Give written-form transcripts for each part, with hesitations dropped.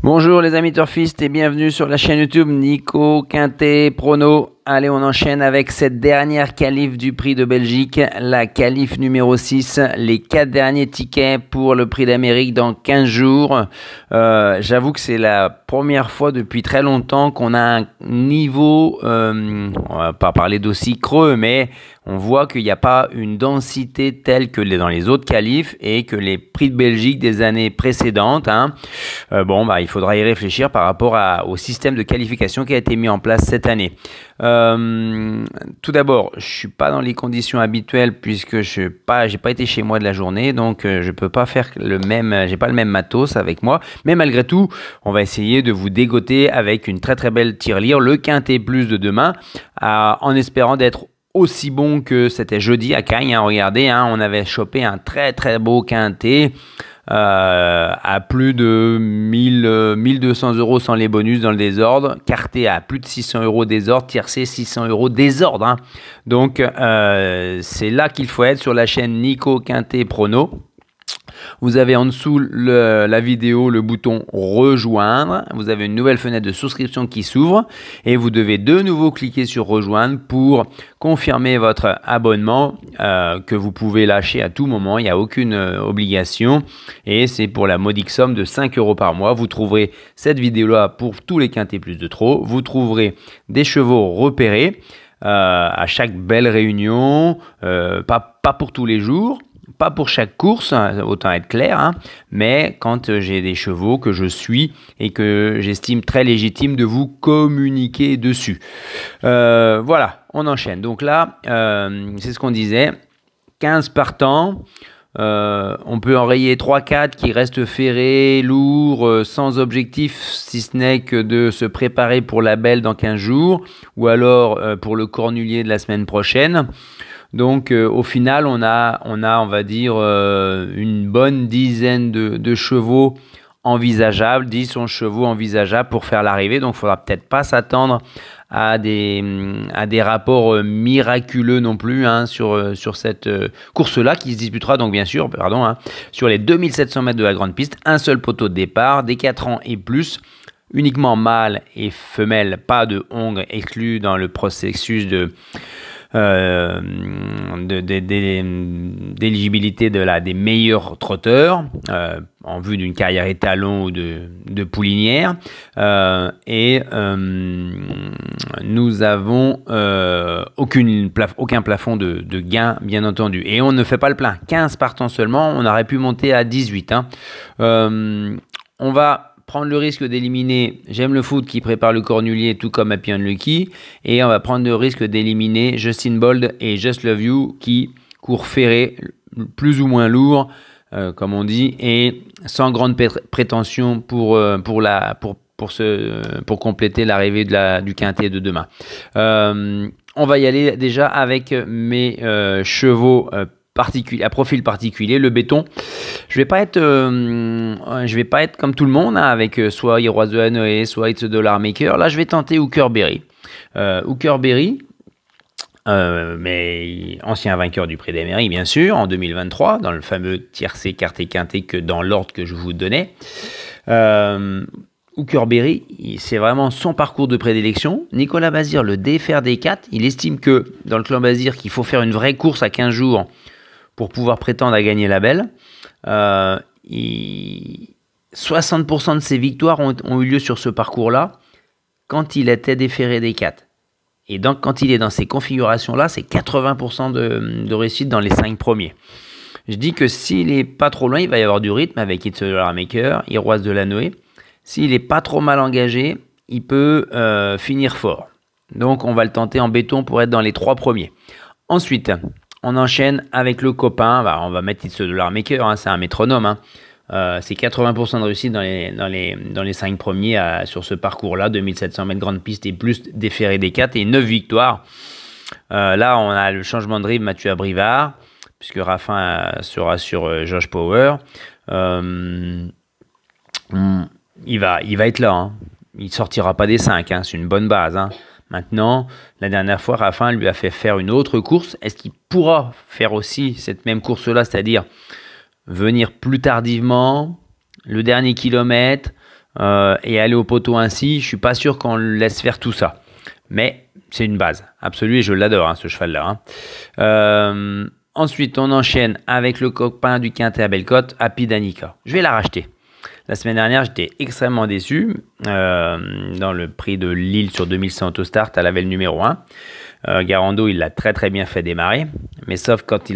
Bonjour les amis turfistes et bienvenue sur la chaîne YouTube Nico Quintet Prono. Allez, on enchaîne avec cette dernière qualif du Prix de Belgique, la qualif numéro 6, les 4 derniers tickets pour le Prix d'Amérique dans 15 jours. J'avoue que c'est la première fois depuis très longtemps qu'on a un niveau, on va pas parler d'aussi creux, mais on voit qu'il n'y a pas une densité telle que dans les autres qualifs et que les Prix de Belgique des années précédentes. Il faudra y réfléchir par rapport au système de qualification qui a été mis en place cette année. Tout d'abord, je suis pas dans les conditions habituelles puisque j'ai pas été chez moi de la journée, donc je peux pas faire j'ai pas le même matos avec moi. Mais malgré tout, on va essayer de vous dégoter avec une très très belle tirelire, le Quintet Plus de demain, en espérant d'être aussi bon que c'était jeudi à Cagnes. Regardez, on avait chopé un très très beau Quintet. À plus de 1200 euros sans les bonus dans le désordre, quarté à plus de 600 euros désordre, tiercé 600 euros désordre. Donc c'est là qu'il faut être sur la chaîne Nico Quintet Prono. Vous avez en dessous la vidéo le bouton rejoindre. Vous avez une nouvelle fenêtre de souscription qui s'ouvre et vous devez de nouveau cliquer sur rejoindre pour confirmer votre abonnement que vous pouvez lâcher à tout moment. Il n'y a aucune obligation et c'est pour la modique somme de 5 euros par mois. Vous trouverez cette vidéo là pour tous les quintés plus de trop. Vous trouverez des chevaux repérés à chaque belle réunion, pas pour tous les jours. Pas pour chaque course, autant être clair, mais quand j'ai des chevaux que je suis et que j'estime très légitime de vous communiquer dessus. Voilà, on enchaîne. Donc là, c'est ce qu'on disait, 15 partants. On peut enrayer 3-4 qui restent ferrés, lourds, sans objectif, si ce n'est que de se préparer pour la belle dans 15 jours, ou alors pour le cornulier de la semaine prochaine. Donc au final, on va dire une bonne dizaine de chevaux envisageables, 10-11 chevaux envisageables pour faire l'arrivée. Donc il ne faudra peut-être pas s'attendre à des rapports miraculeux non plus sur cette course-là qui se disputera donc bien sûr sur les 2700 mètres de la grande piste. Un seul poteau de départ, des 4 ans et plus. Uniquement mâles et femelles, pas de hongres exclus dans le processus d'éligibilité des meilleurs trotteurs en vue d'une carrière étalon ou de poulinière. Nous avons aucun plafond de gain, bien entendu. Et on ne fait pas le plein. 15 partants seulement, on aurait pu monter à 18. On va prendre le risque d'éliminer J'aime le foot qui prépare le cornulier tout comme Happy Unlucky, et on va prendre le risque d'éliminer Justin Bold et Just Love You qui courent ferré, plus ou moins lourd comme on dit, et sans grande prétention pour compléter l'arrivée du quintet de demain. On va y aller déjà avec mes chevaux à profil particulier. Le béton, je vais pas être comme tout le monde avec soit Heroes de Hanoï, soit It's a Dollar Maker. Là je vais tenter Hooker Berry. Mais ancien vainqueur du Prix d'Amérique bien sûr en 2023 dans le fameux tiercé quarté quinté que dans l'ordre que je vous donnais. Hooker Berry, c'est vraiment son parcours de prédilection. Nicolas Bazir le défère des 4. Il estime que dans le clan Bazir qu'il faut faire une vraie course à 15 jours pour pouvoir prétendre à gagner la belle. 60% de ses victoires ont eu lieu sur ce parcours-là quand il était déféré des 4. Et donc, quand il est dans ces configurations-là, c'est 80% de réussite dans les 5 premiers. Je dis que s'il n'est pas trop loin, il va y avoir du rythme avec It's a Dollar Maker, Heroes de Hanoï. S'il n'est pas trop mal engagé, il peut finir fort. Donc, on va le tenter en béton pour être dans les 3 premiers. Ensuite, on enchaîne avec le copain. On va mettre It's a Dollar Maker, c'est un métronome. C'est 80% de réussite dans les 5 premiers sur ce parcours-là, 2700 mètres grande piste et plus déféré des 4 et 9 victoires. Là, on a le changement de rythme Mathieu Abrivard, puisque Raffin sera sur Josh Power. Il va être là. Il ne sortira pas des 5, c'est une bonne base. Maintenant, la dernière fois, Raffin lui a fait faire une autre course. Est-ce qu'il pourra faire aussi cette même course-là, c'est-à-dire venir plus tardivement, le dernier kilomètre, et aller au poteau ainsi, je suis pas sûr qu'on le laisse faire tout ça. Mais c'est une base absolue et je l'adore, hein, ce cheval-là. Hein. Ensuite, on enchaîne avec le copain du quintet à Bellecote, Happy Danica. Je vais la racheter. La semaine dernière, j'étais extrêmement déçu. Dans le prix de Lille sur 2100 Autostart, elle avait le numéro 1. Garando, il l'a très bien fait démarrer. Mais sauf quand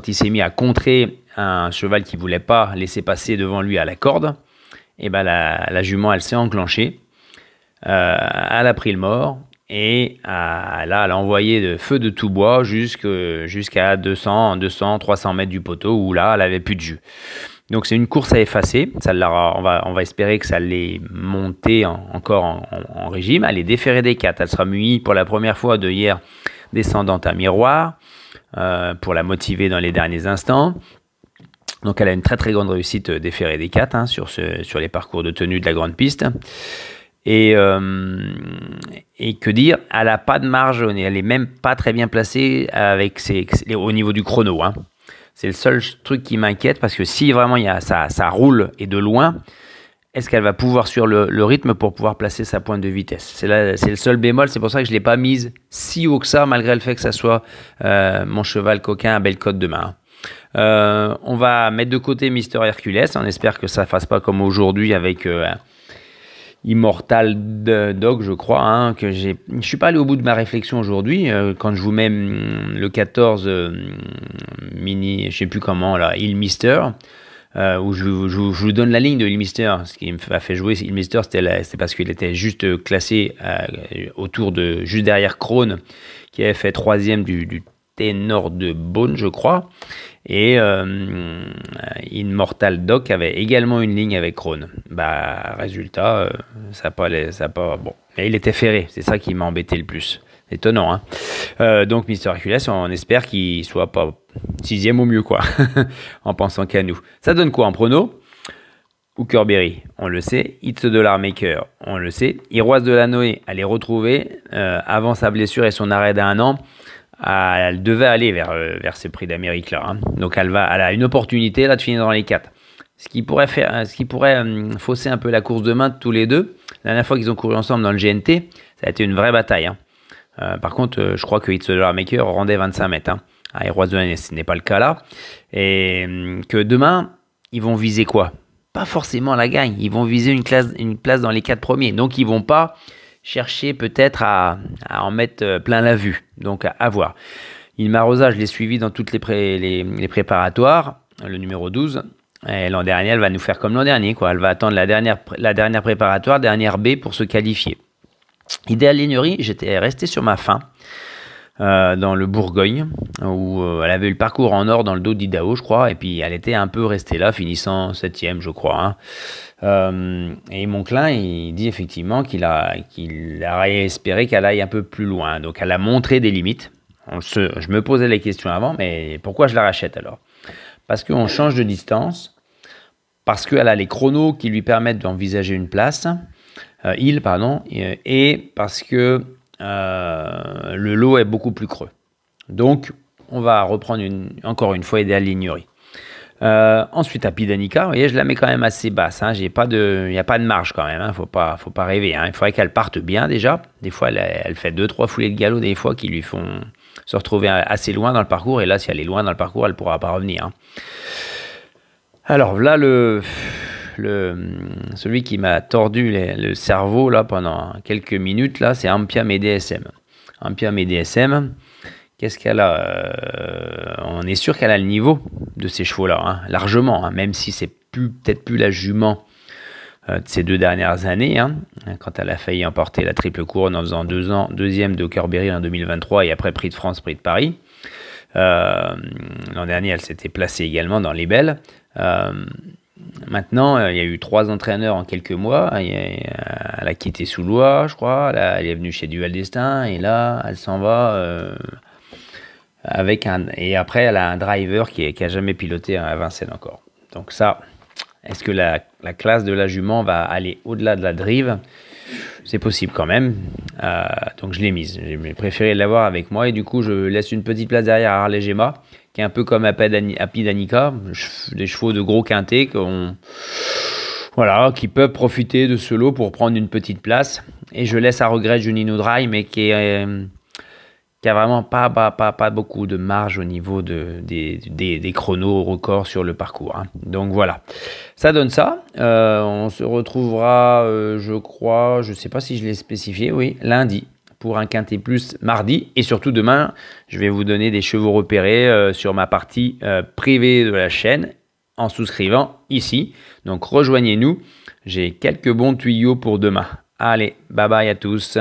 il s'est mis à contrer un cheval qui ne voulait pas laisser passer devant lui à la corde, et ben la jument, elle s'est enclenchée. Elle a pris le mort. Et là, elle a envoyé de feu de tout bois jusqu'à 200, 300 mètres du poteau où là, elle avait plus de jus. Donc c'est une course à effacer. On va espérer que ça l'ait montée encore en régime. Elle est déférée des 4. Elle sera munie pour la première fois de hier descendante à miroir pour la motiver dans les derniers instants. Donc elle a une très grande réussite déférée des 4 hein, sur les parcours de tenue de la grande piste. Et que dire, elle n'a pas de marge, elle n'est même pas très bien placée au niveau du chrono. Hein. C'est le seul truc qui m'inquiète parce que si vraiment ça roule et de loin, est-ce qu'elle va pouvoir suivre le rythme pour pouvoir placer sa pointe de vitesse? C'est le seul bémol, c'est pour ça que je ne l'ai pas mise si haut que ça, malgré le fait que ça soit mon cheval coquin à Bellecote demain. On va mettre de côté Mister Hercules, on espère que ça ne fasse pas comme aujourd'hui avec Immortal Dog, je crois, hein, que je suis pas allé au bout de ma réflexion aujourd'hui, quand je vous mets le 14 mini, je sais plus comment, là, Il Mister, où je vous donne la ligne de Il Mister. Ce qui m'a fait jouer Il Mister, c'était parce qu'il était juste classé juste derrière Krone, qui avait fait 3e du Ténor de Beaune, je crois. Et Immortal Doc avait également une ligne avec Krone. Résultat, ça n'a pas. Bon, et il était ferré, c'est ça qui m'a embêté le plus. Étonnant, hein. Donc Mister Hercules, on espère qu'il soit pas 6e au mieux, quoi, en pensant qu'à nous. Ça donne quoi en prono? Hookerberry, on le sait. It's a Dollar Maker, on le sait. Iroise de la Noé, elle est retrouvée avant sa blessure et son arrêt d'1 an. Elle devait aller vers ce prix d'Amérique là. Hein. Donc elle a une opportunité là de finir dans les 4. Ce qui pourrait fausser un peu la course de main de tous les deux. La dernière fois qu'ils ont couru ensemble dans le GNT, ça a été une vraie bataille. Hein. Par contre, je crois que It's a Dollar Maker rendait 25 mètres. Hein. À Héroise de l'année, ce n'est pas le cas là. Et que demain, ils vont viser quoi? Pas forcément la gagne. Ils vont viser une place dans les 4 premiers. Donc ils vont pas chercher peut-être à en mettre plein la vue. Donc à voir. Ilma Rosa, je l'ai suivi dans toutes les préparatoires, le numéro 12. Et l'an dernier, elle va nous faire comme l'an dernier, quoi. Elle va attendre la dernière préparatoire, dernière B pour se qualifier. Idéal Lignerie, j'étais resté sur ma faim dans le Bourgogne, où elle avait eu le parcours en or dans le dos d'Idaho, je crois, et puis elle était un peu restée là, finissant 7e, je crois. Hein. Et Monclin, il dit effectivement qu'il aurait espéré qu'elle aille un peu plus loin. Donc elle a montré des limites. Je me posais les questions avant, mais pourquoi je la rachète alors? Parce qu'on change de distance, parce qu'elle a les chronos qui lui permettent d'envisager une place, et parce que le lot est beaucoup plus creux. Donc on va reprendre encore une fois Idéal Lignerie. Ensuite, Happy Danica, vous voyez, je la mets quand même assez basse. Hein, il n'y a pas de marge quand même. Hein, faut pas rêver. Hein, il faudrait qu'elle parte bien déjà. Des fois, elle fait 2-3 foulées de galop, des fois qui lui font se retrouver assez loin dans le parcours. Et là, si elle est loin dans le parcours, elle ne pourra pas revenir. Hein. Alors là, celui qui m'a tordu le cerveau là pendant quelques minutes là, c'est Ampiam et DSM. Ampiam et DSM. Qu'est-ce qu'elle a? On est sûr qu'elle a le niveau de ces chevaux-là, hein, largement, hein, même si c'est peut-être plus la jument de ces 2 dernières années, hein, quand elle a failli emporter la triple couronne en faisant 2e de Hookerberry en 2023 et après Prix de France, Prix de Paris. L'an dernier, elle s'était placée également dans les belles. Maintenant, il y a eu 3 entraîneurs en quelques mois. Elle a quitté Soulois, je crois. Elle est venue chez Duval Destin et là, elle s'en va... et après, elle a un driver qui a jamais piloté à Vincennes encore. Donc ça, est-ce que la classe de la jument va aller au-delà de la drive? C'est possible quand même. Donc je l'ai mise. J'ai préféré l'avoir avec moi et du coup, je laisse une petite place derrière à Harley Gemma, qui est un peu comme Happy Danica, des chevaux de gros quintet Voilà, qui peuvent profiter de ce lot pour prendre une petite place. Et je laisse à regret Junino Dry, mais qui a vraiment pas beaucoup de marge au niveau des chronos records sur le parcours. Hein. Donc voilà, ça donne ça. On se retrouvera, je crois, je ne sais pas si je l'ai spécifié, oui, lundi pour un Quintet Plus mardi. Et surtout demain, je vais vous donner des chevaux repérés sur ma partie privée de la chaîne en souscrivant ici. Donc rejoignez-nous, j'ai quelques bons tuyaux pour demain. Allez, bye bye à tous.